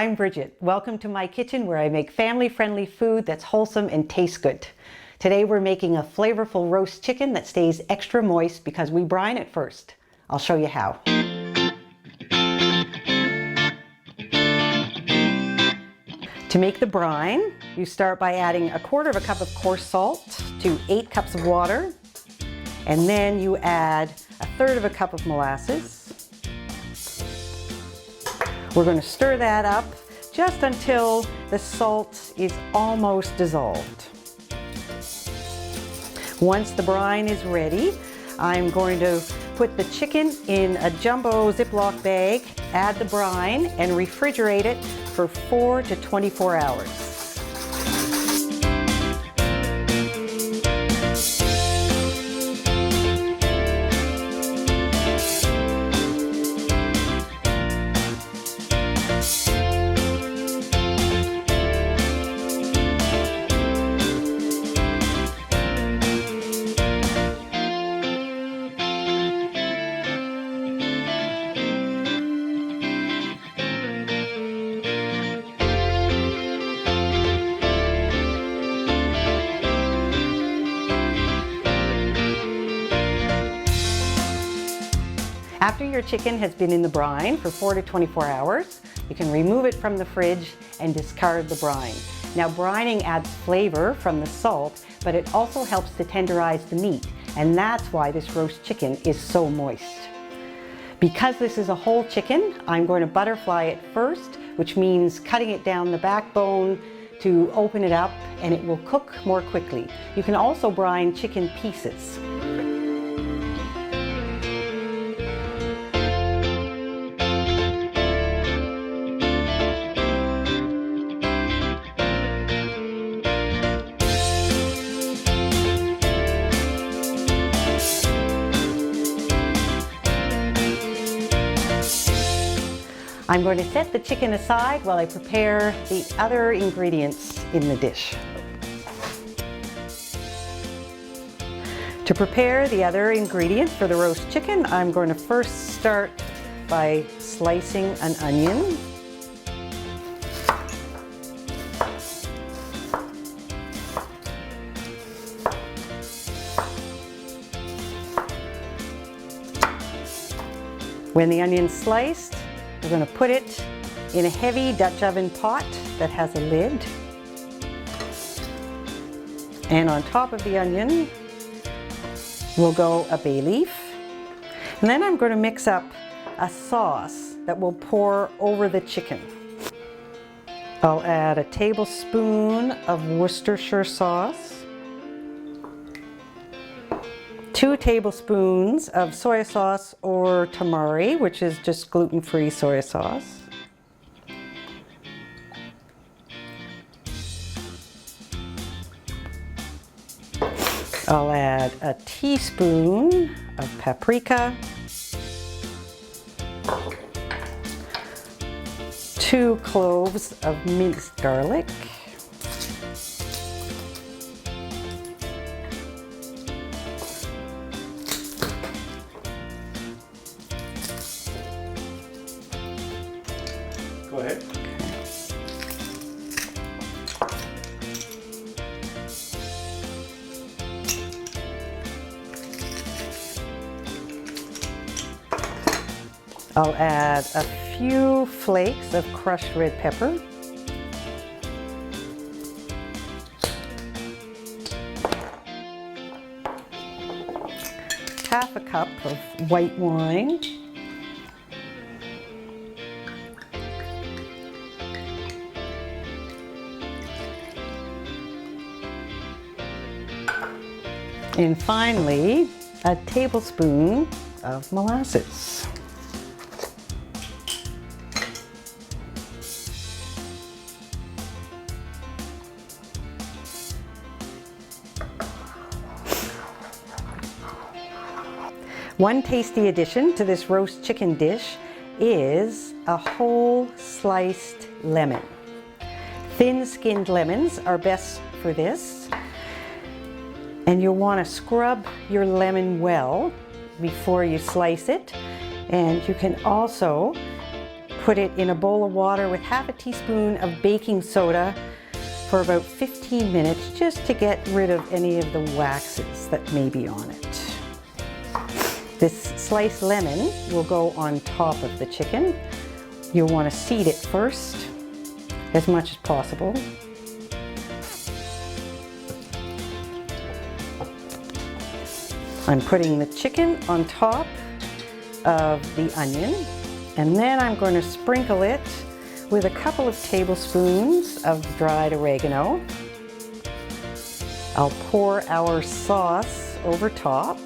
I'm Bridget. Welcome to my kitchen where I make family-friendly food that's wholesome and tastes good. Today we're making a flavorful roast chicken that stays extra moist because we brine it first. I'll show you how. To make the brine, you start by adding 1/4 cup of coarse salt to 8 cups of water, and then you add 1/3 cup of molasses. We're going to stir that up just until the salt is almost dissolved. Once the brine is ready, I'm going to put the chicken in a jumbo Ziploc bag, add the brine, and refrigerate it for 4 to 24 hours. After your chicken has been in the brine for 4 to 24 hours, you can remove it from the fridge and discard the brine. Now, brining adds flavor from the salt, but it also helps to tenderize the meat, and that's why this roast chicken is so moist. Because this is a whole chicken, I'm going to butterfly it first, which means cutting it down the backbone to open it up, and it will cook more quickly. You can also brine chicken pieces. I'm going to set the chicken aside while I prepare the other ingredients in the dish. To prepare the other ingredients for the roast chicken, I'm going to first start by slicing an onion. When the onion's sliced, we're going to put it in a heavy Dutch oven pot that has a lid. And on top of the onion will go a bay leaf. And then I'm going to mix up a sauce that will pour over the chicken. I'll add a tablespoon of Worcestershire sauce, 2 tablespoons of soy sauce or tamari, which is just gluten-free soy sauce. I'll add a teaspoon of paprika, 2 cloves of minced garlic, Go ahead. I'll add a few flakes of crushed red pepper, half a cup of white wine, and finally, a tablespoon of molasses. One tasty addition to this roast chicken dish is a whole sliced lemon. Thin-skinned lemons are best for this. And you'll want to scrub your lemon well before you slice it. And you can also put it in a bowl of water with half a teaspoon of baking soda for about 15 minutes, just to get rid of any of the waxes that may be on it. This sliced lemon will go on top of the chicken. You'll want to seed it first, as much as possible. I'm putting the chicken on top of the onion, and then I'm going to sprinkle it with a couple of tablespoons of dried oregano. I'll pour our sauce over top.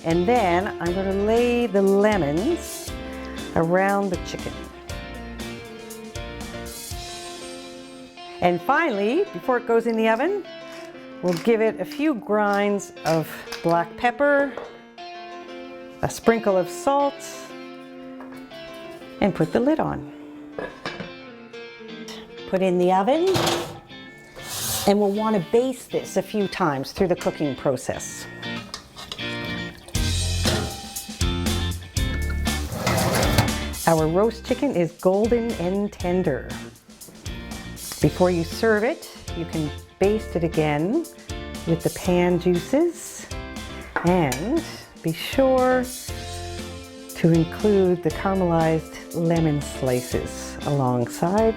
And then I'm going to lay the lemons around the chicken. And finally, before it goes in the oven, we'll give it a few grinds of black pepper, a sprinkle of salt, and put the lid on. Put in the oven, and we'll want to baste this a few times through the cooking process. Our roast chicken is golden and tender. Before you serve it, you can baste it again with the pan juices, and be sure to include the caramelized lemon slices alongside.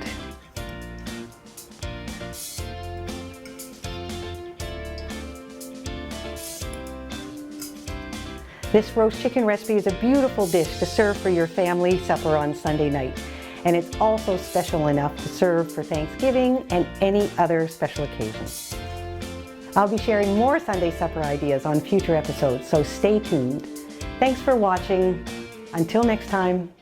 This roast chicken recipe is a beautiful dish to serve for your family supper on Sunday night. And it's also special enough to serve for Thanksgiving and any other special occasion. I'll be sharing more Sunday supper ideas on future episodes, so stay tuned. Thanks for watching. Until next time.